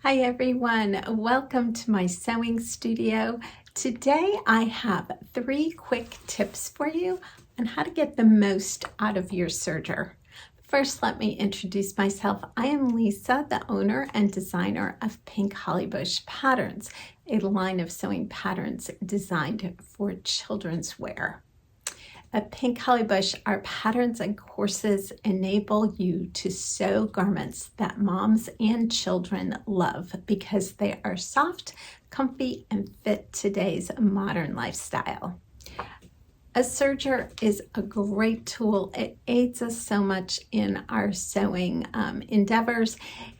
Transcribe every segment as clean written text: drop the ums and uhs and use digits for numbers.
Hi everyone, welcome to my sewing studio. Today I have 3 quick tips for you on how to get the most out of your serger. First, let me introduce myself. I am Lisa, the owner and designer of Pink Hollybush Patterns, a line of sewing patterns designed for children's wear. At Pink Hollybush, our patterns and courses enable you to sew garments that moms and children love because they are soft, comfy, and fit today's modern lifestyle. A serger is a great tool. It aids us so much in our sewing endeavors,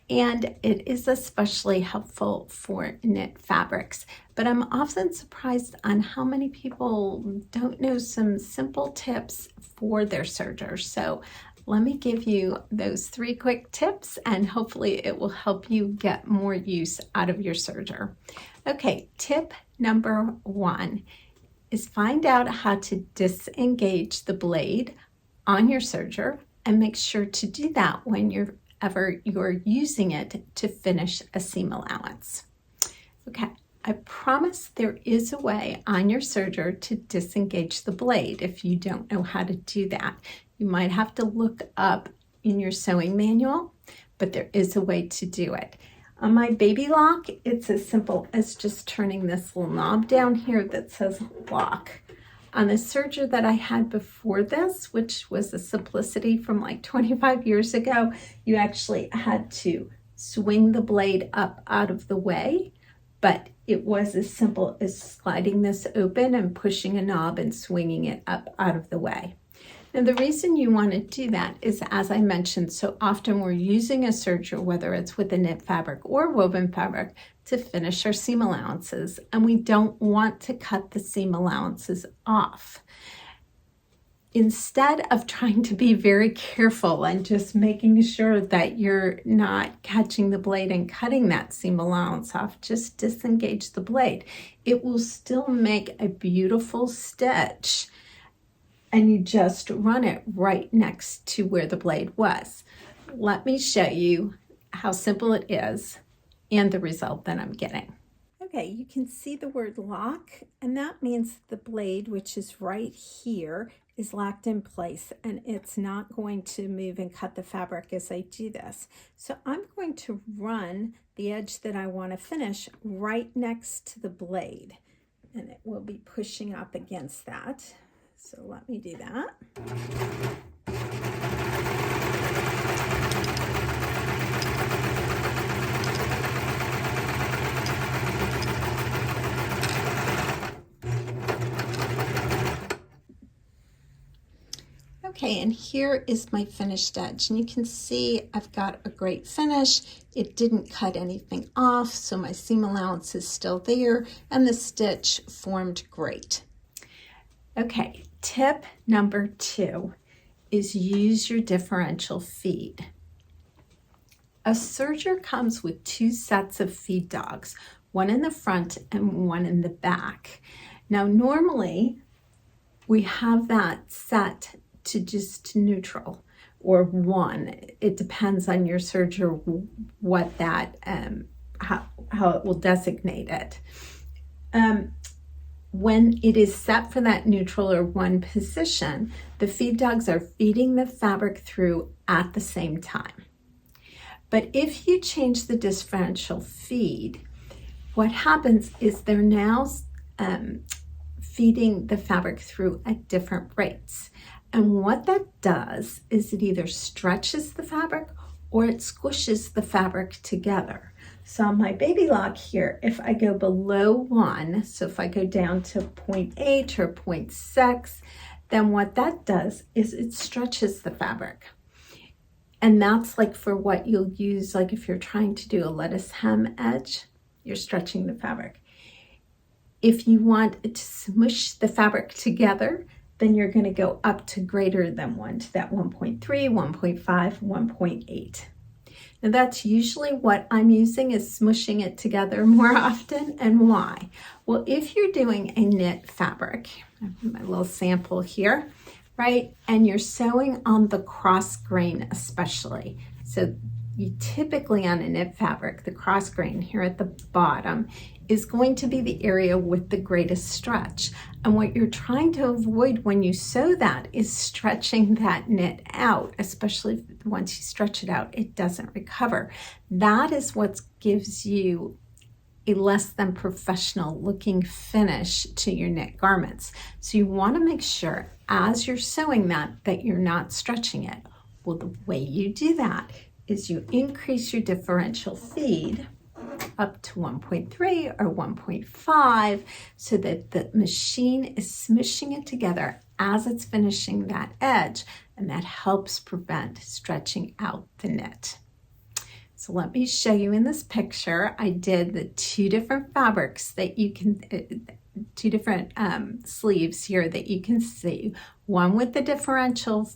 and it is especially helpful for knit fabrics. But I'm often surprised on how many people don't know some simple tips for their sergers. So let me give you those 3 quick tips, and hopefully it will help you get more use out of your serger. Okay, tip number 1 is find out how to disengage the blade on your serger, and make sure to do that whenever you're using it to finish a seam allowance. Okay, I promise there is a way on your serger to disengage the blade. If you don't know how to do that, you might have to look up in your sewing manual, but there is a way to do it. On my baby lock, it's as simple as just turning this little knob down here that says lock. On the serger that I had before this, which was a Simplicity from like 25 years ago, you actually had to swing the blade up out of the way, but it was as simple as sliding this open and pushing a knob and swinging it up out of the way. Now, the reason you want to do that is, as I mentioned, so often we're using a serger, whether it's with a knit fabric or woven fabric, to finish our seam allowances, and we don't want to cut the seam allowances off. Instead of trying to be very careful and just making sure that you're not catching the blade and cutting that seam allowance off, just disengage the blade. It will still make a beautiful stitch, and you just run it right next to where the blade was. Let me show you how simple it is and the result that I'm getting. Okay, you can see the word lock, and that means the blade, which is right here, is locked in place, and it's not going to move and cut the fabric as I do this. So I'm going to run the edge that I want to finish right next to the blade, and it will be pushing up against that. So let me do that. Okay, and here is my finished edge, and you can see I've got a great finish. It didn't cut anything off, so my seam allowance is still there, and the stitch formed great. Okay, tip number 2 is use your differential feed. A serger comes with 2 sets of feed dogs, one in the front and one in the back. Now, normally we have that set to just neutral or 1. It depends on your serger what that how it will designate it. When it is set for that neutral or 1 position, the feed dogs are feeding the fabric through at the same time. But if you change the differential feed, what happens is they're now feeding the fabric through at different rates. And what that does is it either stretches the fabric or it squishes the fabric together. So on my baby lock here, if I go below 1, so if I go down to 0.8 or 0.6, then what that does is it stretches the fabric. And that's like for what you'll use, like if you're trying to do a lettuce hem edge, you're stretching the fabric. If you want to smush the fabric together, then you're going to go up to greater than 1, to that 1.3, 1.5, 1.8. Now that's usually what I'm using, is smushing it together more often. And why? Well, if you're doing a knit fabric, I have my little sample here, right? And you're sewing on the cross grain especially. So you typically on a knit fabric, the cross grain here at the bottom is going to be the area with the greatest stretch. And what you're trying to avoid when you sew that is stretching that knit out, especially once you stretch it out, it doesn't recover. That is what gives you a less than professional looking finish to your knit garments. So you want to make sure as you're sewing that you're not stretching it. Well, the way you do that is you increase your differential feed up to 1.3 or 1.5 so that the machine is smushing it together as it's finishing that edge, and that helps prevent stretching out the knit. So let me show you in this picture. I did the two different fabrics that you can, two different sleeves here that you can see. One with the differential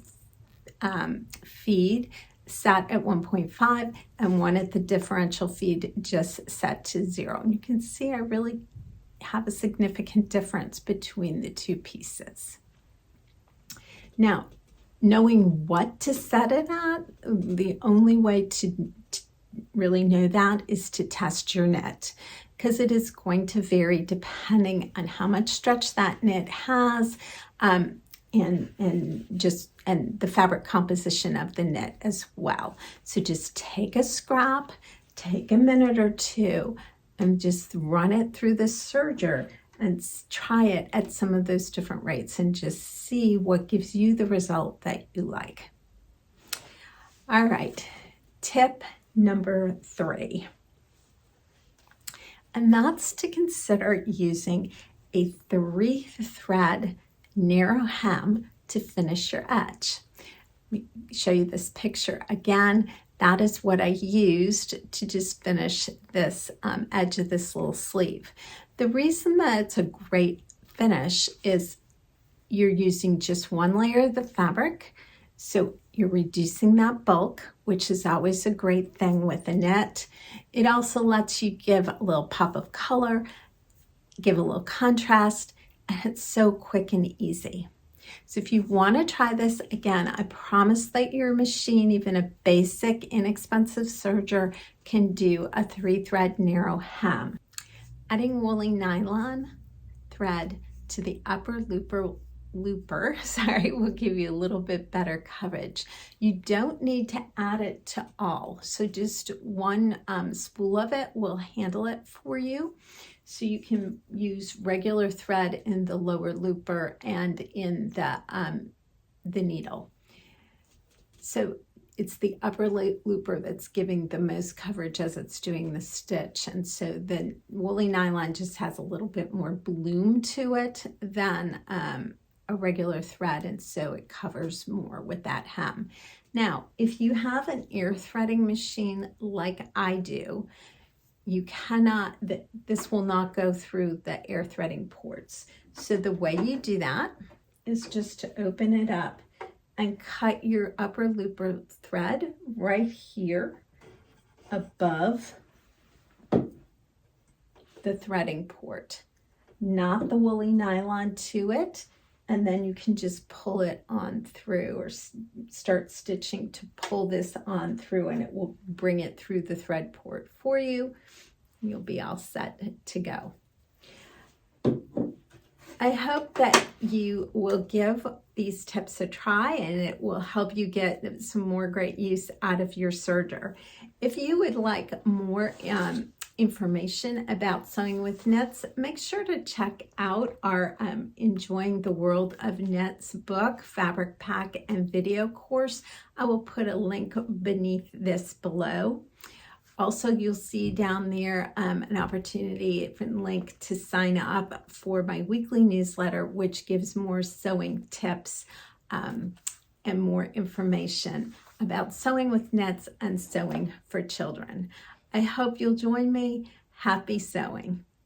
feed set at 1.5 and one at the differential feed just set to 0. And you can see I really have a significant difference between the two pieces. Now, knowing what to set it at, the only way to really know that is to test your knit, because it is going to vary depending on how much stretch that knit has, and the fabric composition of the knit as well. So just take a scrap, take a minute or two, and just run it through the serger and try it at some of those different rates and just see what gives you the result that you like. All right, tip number 3, and that's to consider using a 3-thread narrow hem to finish your edge. Let me show you this picture again. That is what I used to just finish this edge of this little sleeve. The reason that it's a great finish is you're using just one layer of the fabric, so you're reducing that bulk, which is always a great thing with a knit. It also lets you give a little pop of color, give a little contrast, and it's so quick and easy. So if you want to try this again, I promise that your machine, even a basic inexpensive serger, can do a 3-thread narrow hem. Adding woolly nylon thread to the upper looper will give you a little bit better coverage. You don't need to add it to all, so just one spool of it will handle it for you. So you can use regular thread in the lower looper and in the needle. So it's the upper looper that's giving the most coverage as it's doing the stitch. And so the woolly nylon just has a little bit more bloom to it than a regular thread, and so it covers more with that hem. Now, if you have an air threading machine like I do, you cannot, this will not go through the air threading ports. So the way you do that is just to open it up and cut your upper looper thread right here above the threading port, not the woolly nylon to it, and then you can just pull it on through or start stitching to pull this on through, and it will bring it through the thread port for you. You'll be all set to go. I hope that you will give these tips a try and it will help you get some more great use out of your serger. If you would like more information about sewing with knits, make sure to check out our Enjoying the World of Knits book, fabric pack, and video course. I will put a link beneath this below. Also, you'll see down there an opportunity for a link to sign up for my weekly newsletter, which gives more sewing tips and more information about sewing with knits and sewing for children. I hope you'll join me. Happy sewing.